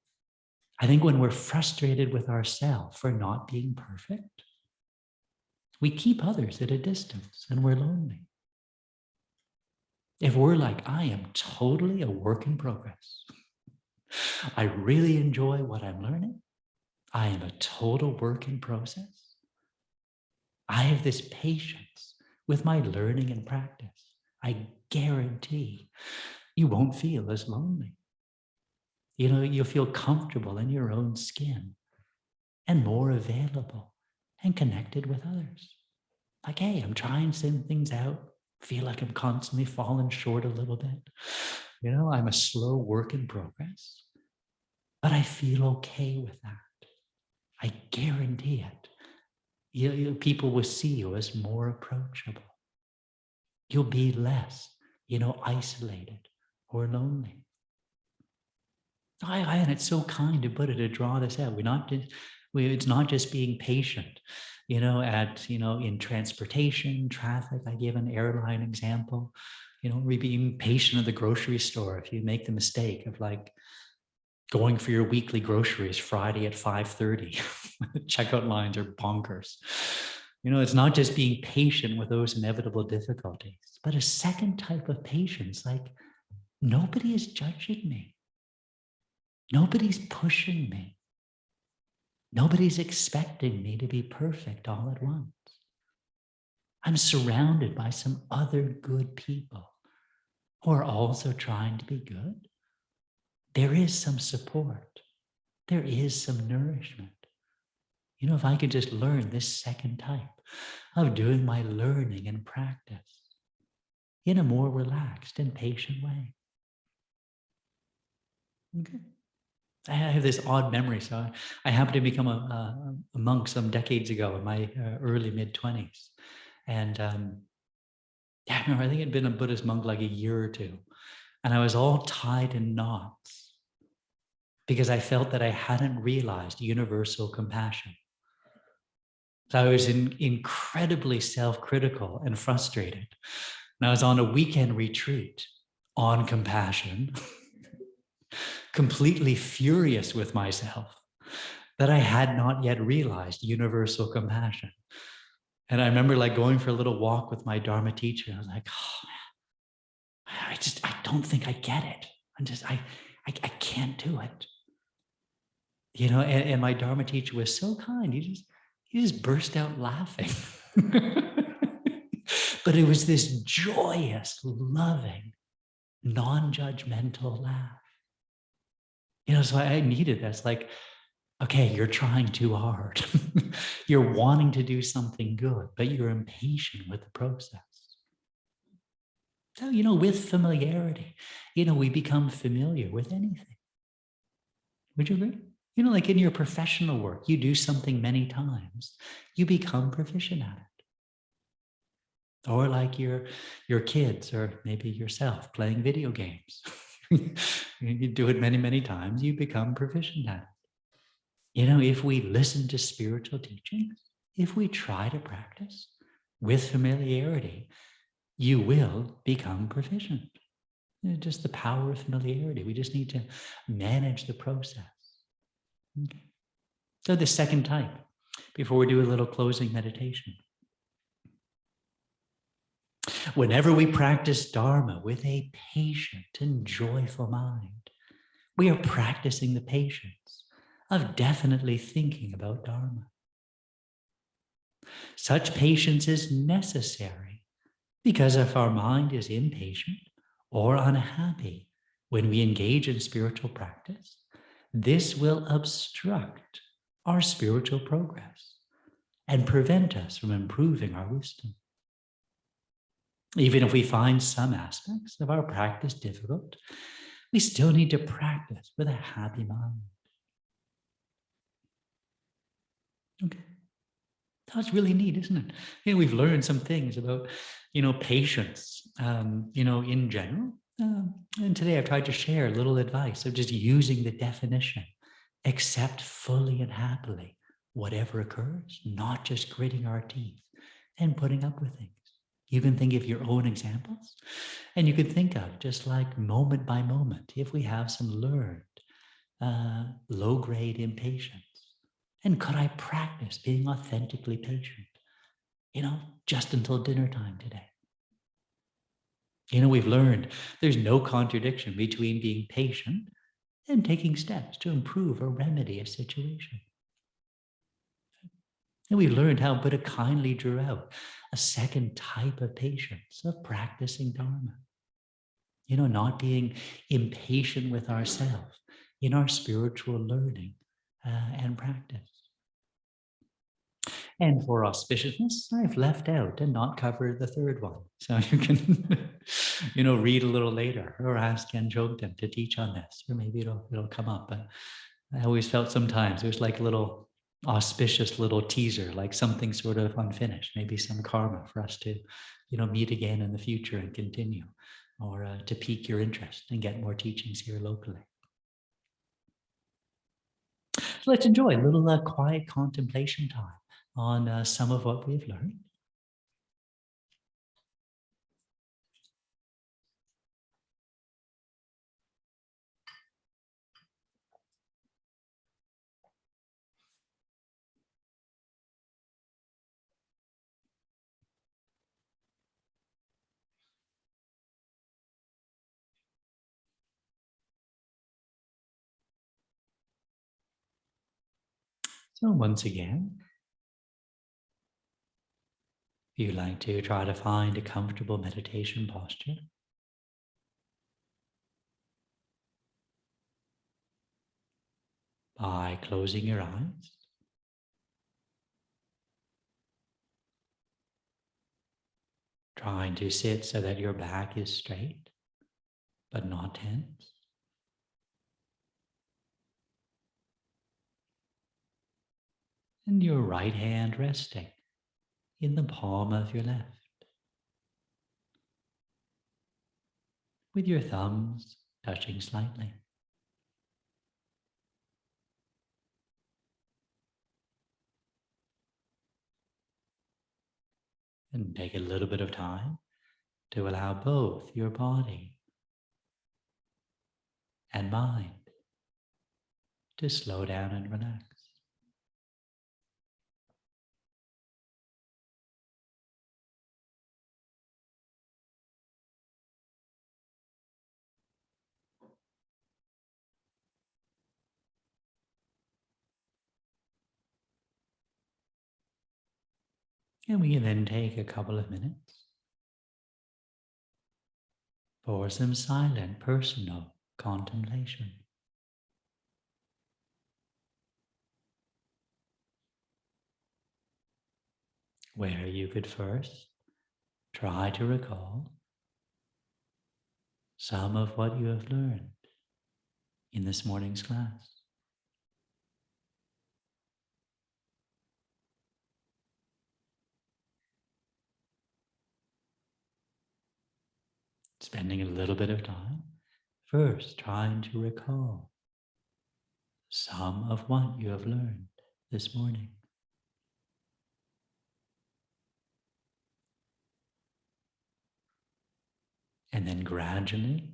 I think when we're frustrated with ourselves for not being perfect, we keep others at a distance and we're lonely. If we're like, I am totally a work in progress. I really enjoy what I'm learning. I am a total work in process. I have this patience with my learning and practice. I guarantee you won't feel as lonely. You'll feel comfortable in your own skin and more available and connected with others. Like, hey, I'm trying some things out. Feel like I'm constantly falling short a little bit. I'm a slow work in progress, but I feel okay with that. I guarantee it. People will see you as more approachable. You'll be less, isolated or lonely. And it's so kind of Buddha to draw this out. It's not just being patient, in transportation, traffic. I gave an airline example, we're being patient at the grocery store. If you make the mistake of like, Going for your weekly groceries Friday at 5:30. Checkout lines are bonkers. It's not just being patient with those inevitable difficulties, but a second type of patience, like nobody is judging me. Nobody's pushing me. Nobody's expecting me to be perfect all at once. I'm surrounded by some other good people who are also trying to be good. There is some support. There is some nourishment. If I could just learn this second type of doing my learning and practice in a more relaxed and patient way. Okay. I have this odd memory. So I happened to become a monk some decades ago in my early mid-20s. And I remember, I think I'd been a Buddhist monk like a year or two. And I was all tied in knots because I felt that I hadn't realized universal compassion. So I was incredibly self-critical and frustrated. And I was on a weekend retreat on compassion, completely furious with myself that I had not yet realized universal compassion. And I remember like going for a little walk with my Dharma teacher. I was like, oh man, I don't think I get it. I can't do it. And my Dharma teacher was so kind. He just burst out laughing. But it was this joyous, loving, non-judgmental laugh. So I needed that. It's like, okay, you're trying too hard. You're wanting to do something good, but you're impatient with the process. So, with familiarity, we become familiar with anything. Would you agree? Like in your professional work, you do something many times, you become proficient at it. Or like your kids, or maybe yourself playing video games. You do it many, many times, you become proficient at it. If we listen to spiritual teachings, if we try to practice with familiarity, you will become proficient. Just the power of familiarity. We just need to manage the process. Okay. So the second type, before we do a little closing meditation. Whenever we practice Dharma with a patient and joyful mind, we are practicing the patience of definitely thinking about Dharma. Such patience is necessary because if our mind is impatient or unhappy when we engage in spiritual practice, this will obstruct our spiritual progress and prevent us from improving our wisdom. Even if we find some aspects of our practice difficult, we still need to practice with a happy mind. Okay. That's really neat, isn't it? We've learned some things about, patience, in general. And today I've tried to share a little advice of just using the definition, accept fully and happily whatever occurs, not just gritting our teeth and putting up with things. You can think of your own examples, and you can think of just like moment by moment, if we have some learned low-grade impatience. And could I practice being authentically patient, just until dinner time today? We've learned there's no contradiction between being patient and taking steps to improve or remedy a situation. And we've learned how Buddha kindly drew out a second type of patience of practicing Dharma. Not being impatient with ourselves in our spiritual learning and practice. And for auspiciousness, I've left out and not covered the third one. So you can, read a little later or ask Ken Chogden to teach on this, or maybe it'll come up. But I always felt sometimes it was like a little auspicious little teaser, like something sort of unfinished, maybe some karma for us to, meet again in the future and continue, or to pique your interest and get more teachings here locally. So let's enjoy a little quiet contemplation time on some of what we've learned. So once again, if you like to try to find a comfortable meditation posture, by closing your eyes, trying to sit so that your back is straight but not tense. And your right hand resting in the palm of your left, with your thumbs touching slightly. And take a little bit of time to allow both your body and mind to slow down and relax. And we can then take a couple of minutes for some silent, personal contemplation, where you could first try to recall some of what you have learned in this morning's class. Spending a little bit of time first trying to recall some of what you have learned this morning. And then gradually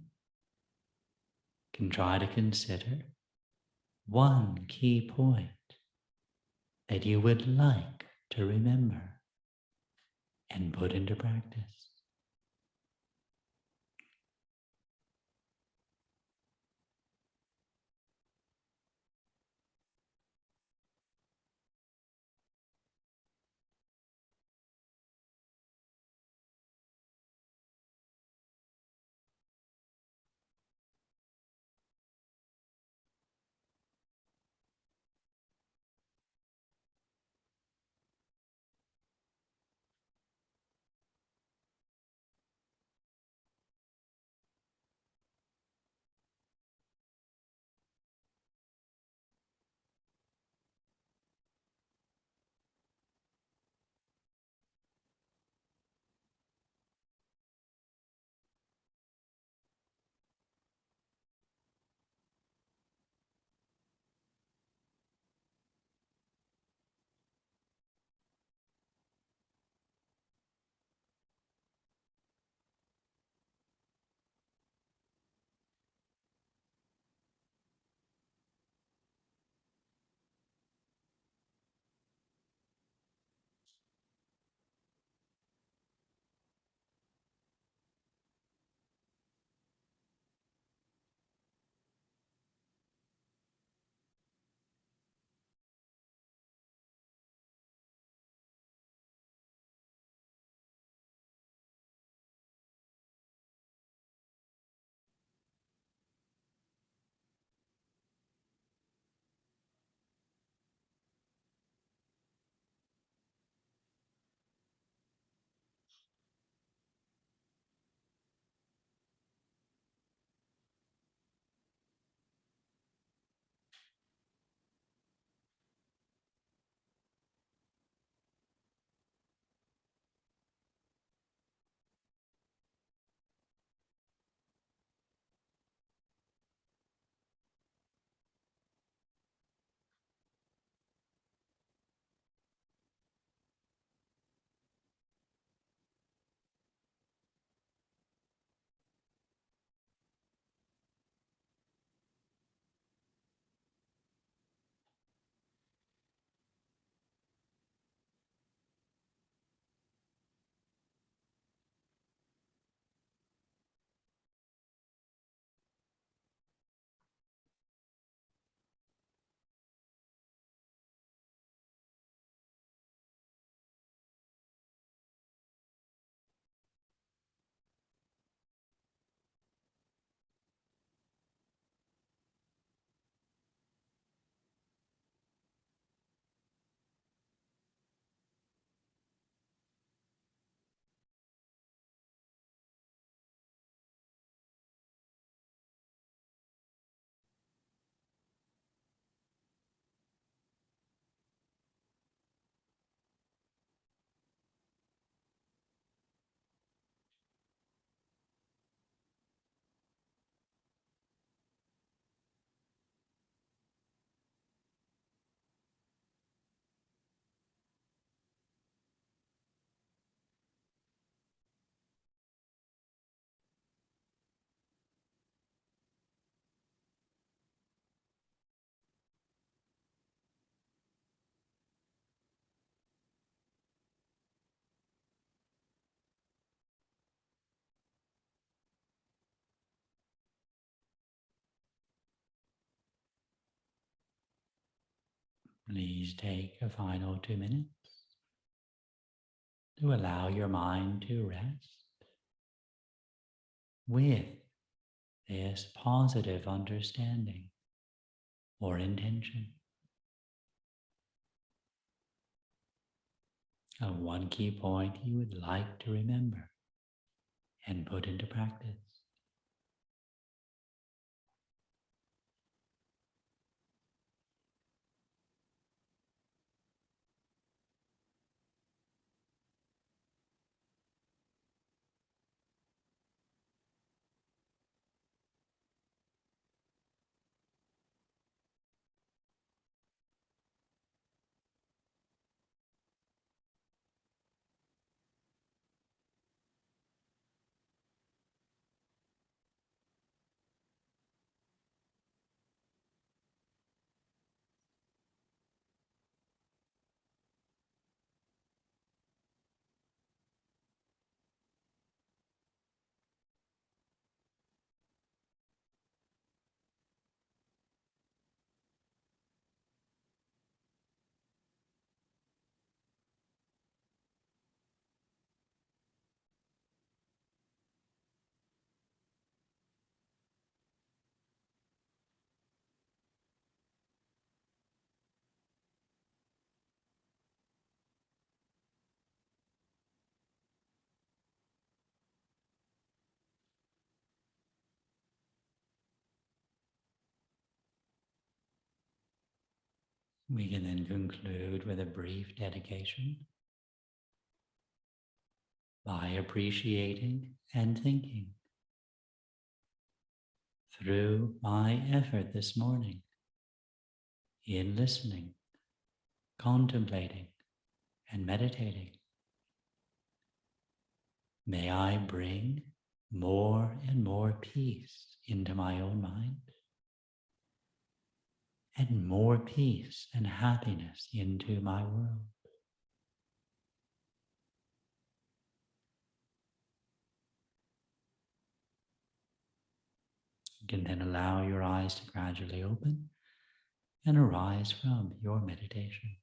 can try to consider one key point that you would like to remember and put into practice. Please take a final 2 minutes to allow your mind to rest with this positive understanding or intention of one key point you would like to remember and put into practice. We can then conclude with a brief dedication by appreciating and thinking through my effort this morning in listening, contemplating, and meditating. May I bring more and more peace into my own mind, and more peace and happiness into my world. You can then allow your eyes to gradually open and arise from your meditation.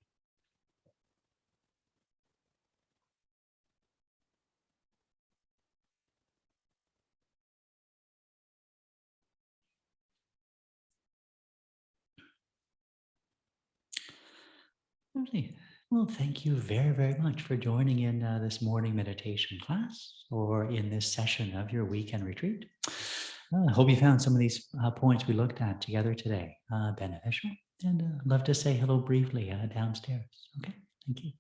Lovely. Well, thank you very, very much for joining in this morning meditation class or in this session of your weekend retreat. I hope you found some of these points we looked at together today beneficial, and I'd love to say hello briefly downstairs. Okay, thank you.